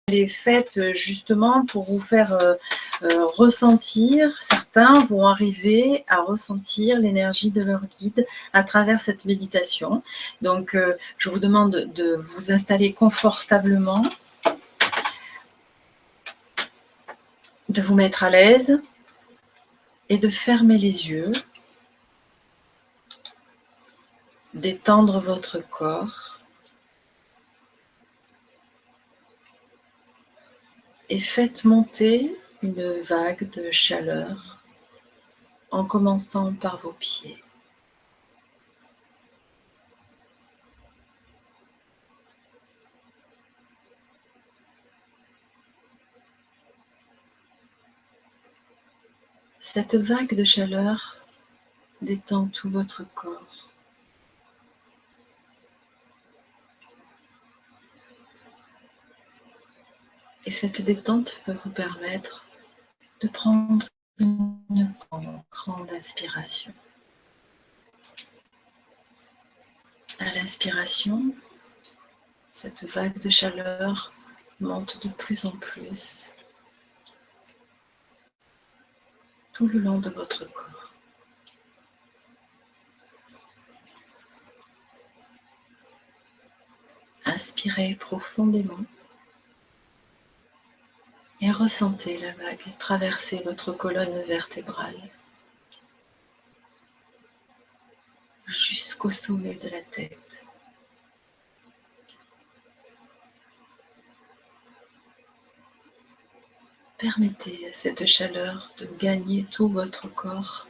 elle est faite justement pour vous faire ressentir, certains vont arriver à ressentir l'énergie de leur guide à travers cette méditation. Donc, je vous demande de vous installer confortablement, de vous mettre à l'aise et de fermer les yeux, d'étendre votre corps et faites monter une vague de chaleur en commençant par vos pieds. Cette vague de chaleur détend tout votre corps. Et cette détente peut vous permettre de prendre une grande inspiration. À l'inspiration, cette vague de chaleur monte de plus en plus tout le long de votre corps. Inspirez profondément et ressentez la vague traverser votre colonne vertébrale jusqu'au sommet de la tête. Permettez à cette chaleur de gagner tout votre corps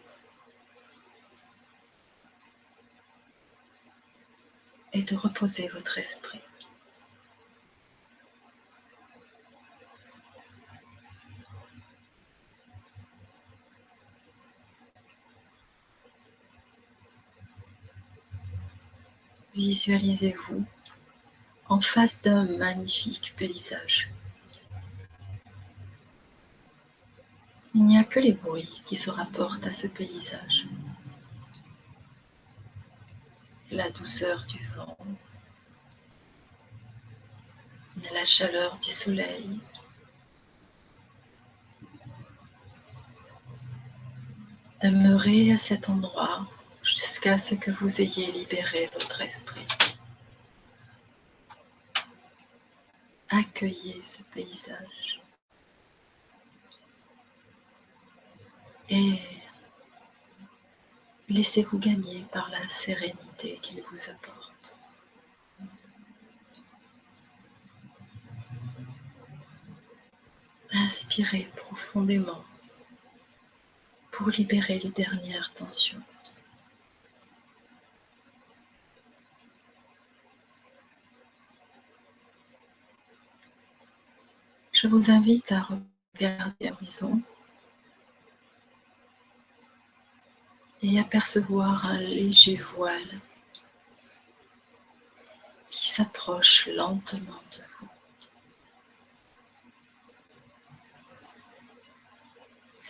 et de reposer votre esprit. Visualisez-vous en face d'un magnifique paysage. Il n'y a que les bruits qui se rapportent à ce paysage. La douceur du vent, la chaleur du soleil, demeurez à cet endroit jusqu'à ce que vous ayez libéré votre esprit. Accueillez ce paysage et laissez-vous gagner par la sérénité qu'il vous apporte. Inspirez profondément pour libérer les dernières tensions. Je vous invite à regarder l'horizon et apercevoir un léger voile qui s'approche lentement de vous.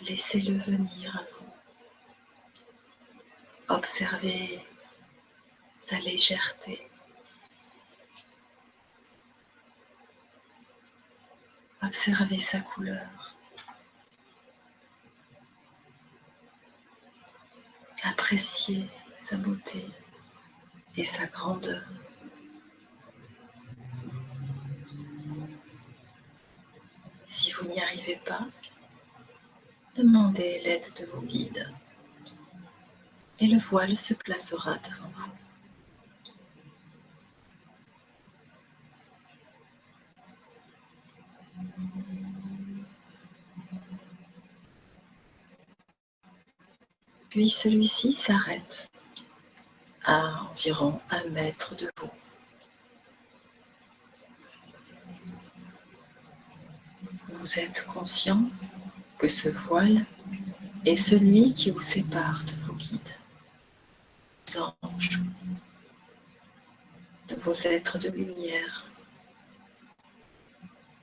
Laissez-le venir à vous. Observez sa légèreté. Observez sa couleur. Appréciez sa beauté et sa grandeur. Si vous n'y arrivez pas, demandez l'aide de vos guides et le voile se placera devant vous. Puis celui-ci s'arrête à environ 1 mètre de vous. Vous êtes conscient que ce voile est celui qui vous sépare de vos guides, des anges, de vos êtres de lumière,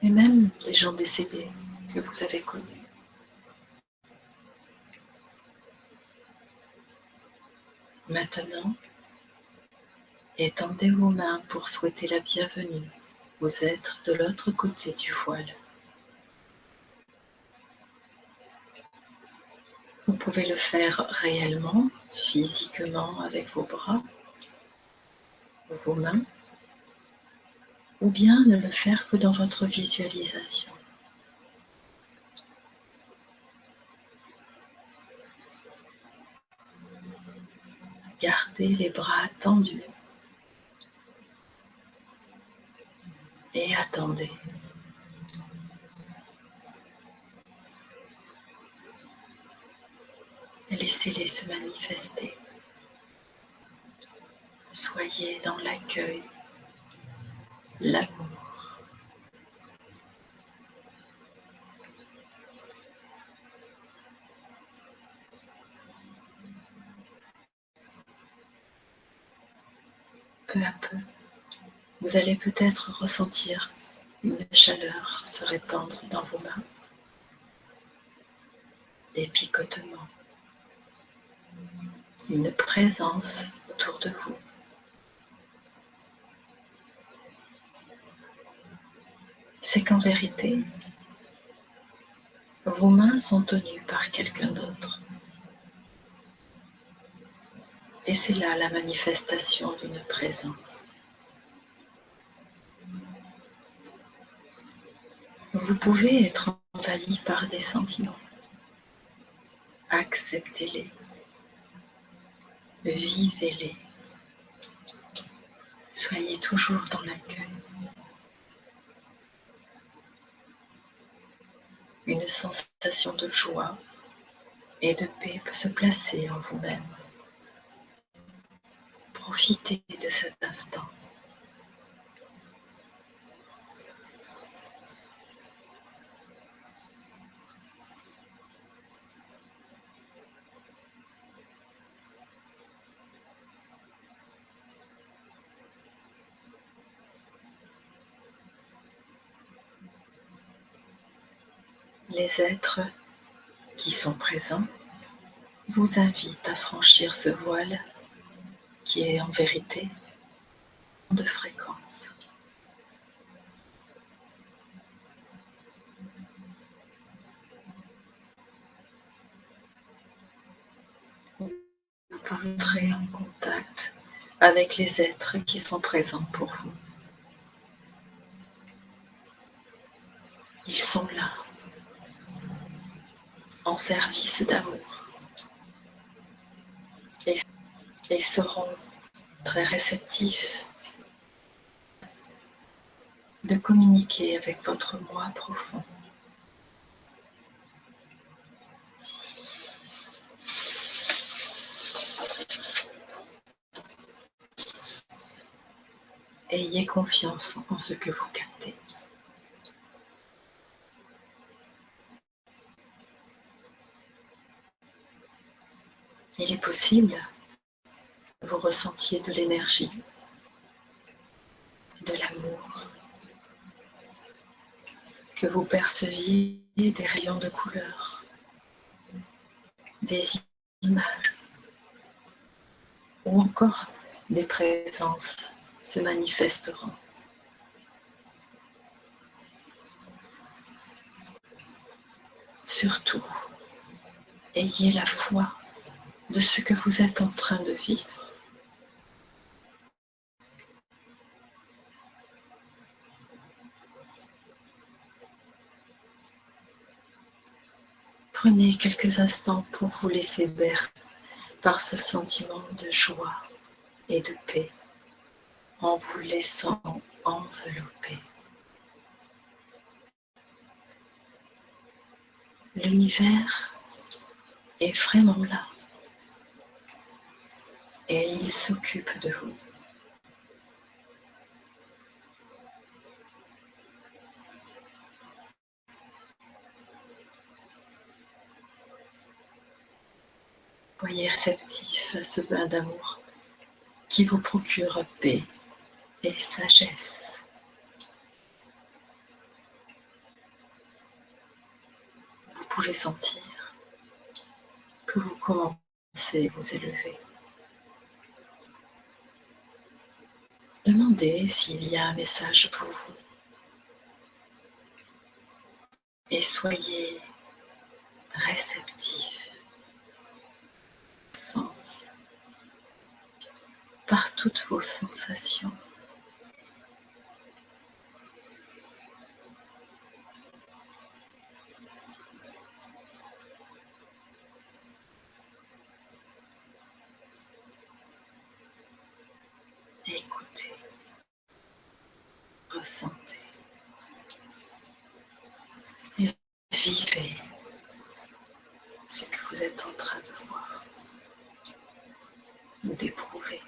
et même des gens décédés que vous avez connus. Maintenant, étendez vos mains pour souhaiter la bienvenue aux êtres de l'autre côté du voile. Vous pouvez le faire réellement, physiquement, avec vos bras, vos mains, ou bien ne le faire que dans votre visualisation. Gardez les bras tendus et attendez. Laissez-les se manifester. Soyez dans l'accueil, l'amour. Peu à peu, vous allez peut-être ressentir une chaleur se répandre dans vos mains, des picotements, une présence autour de vous. C'est qu'en vérité, vos mains sont tenues par quelqu'un d'autre. Et c'est là la manifestation d'une présence. Vous pouvez être envahi par des sentiments. Acceptez-les. Vivez-les. Soyez toujours dans l'accueil. Une sensation de joie et de paix peut se placer en vous-même. Profitez de cet instant. Les êtres qui sont présents vous invitent à franchir ce voile qui est en vérité de fréquence. Vous pouvez entrer en contact avec les êtres qui sont présents pour vous. Ils sont là, en service d'amour, et seront très réceptifs de communiquer avec votre moi profond. Ayez confiance en ce que vous captez. Il est possible que vous ressentiez de l'énergie, de l'amour, que vous perceviez des rayons de couleur, des images, ou encore des présences se manifesteront. Surtout, ayez la foi de ce que vous êtes en train de vivre. Prenez quelques instants pour vous laisser bercer par ce sentiment de joie et de paix en vous laissant envelopper. L'univers est vraiment là et il s'occupe de vous. Soyez réceptif à ce bain d'amour qui vous procure paix et sagesse. Vous pouvez sentir que vous commencez à vous élever. Demandez s'il y a un message pour vous et soyez réceptif, sens, par toutes vos sensations. Écoutez, ressentez et vivez ce que vous êtes en train de voir ou d'éprouver.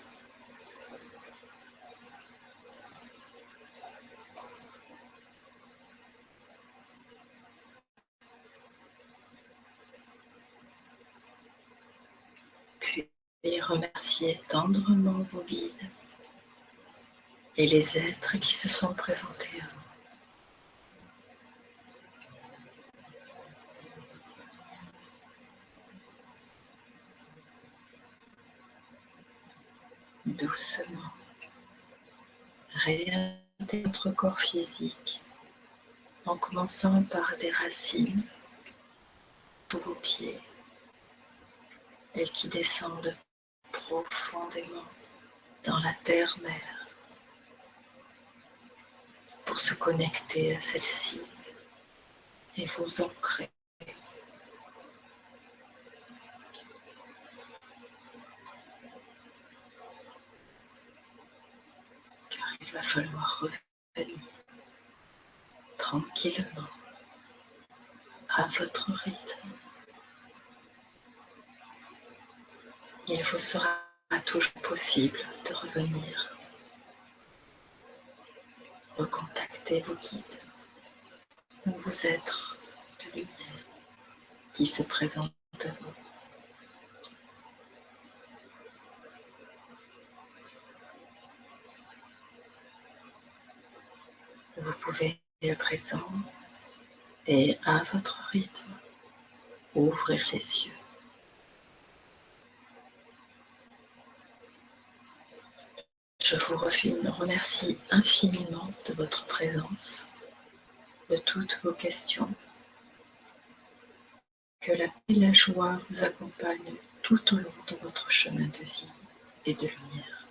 Puis remerciez tendrement vos guides et les êtres qui se sont présentés à vous. Doucement, regardez votre corps physique en commençant par des racines pour vos pieds et qui descendent profondément dans la terre-mère pour se connecter à celle-ci et vous ancrer. Car il va falloir revenir tranquillement à votre rythme. Il vous sera toujours possible de revenir, recontacter vos guides ou vos êtres de lumière qui se présentent à vous. Vous pouvez à présent et à votre rythme ouvrir les yeux. Je vous remercie infiniment de votre présence, de toutes vos questions. Que la paix et la joie vous accompagnent tout au long de votre chemin de vie et de lumière.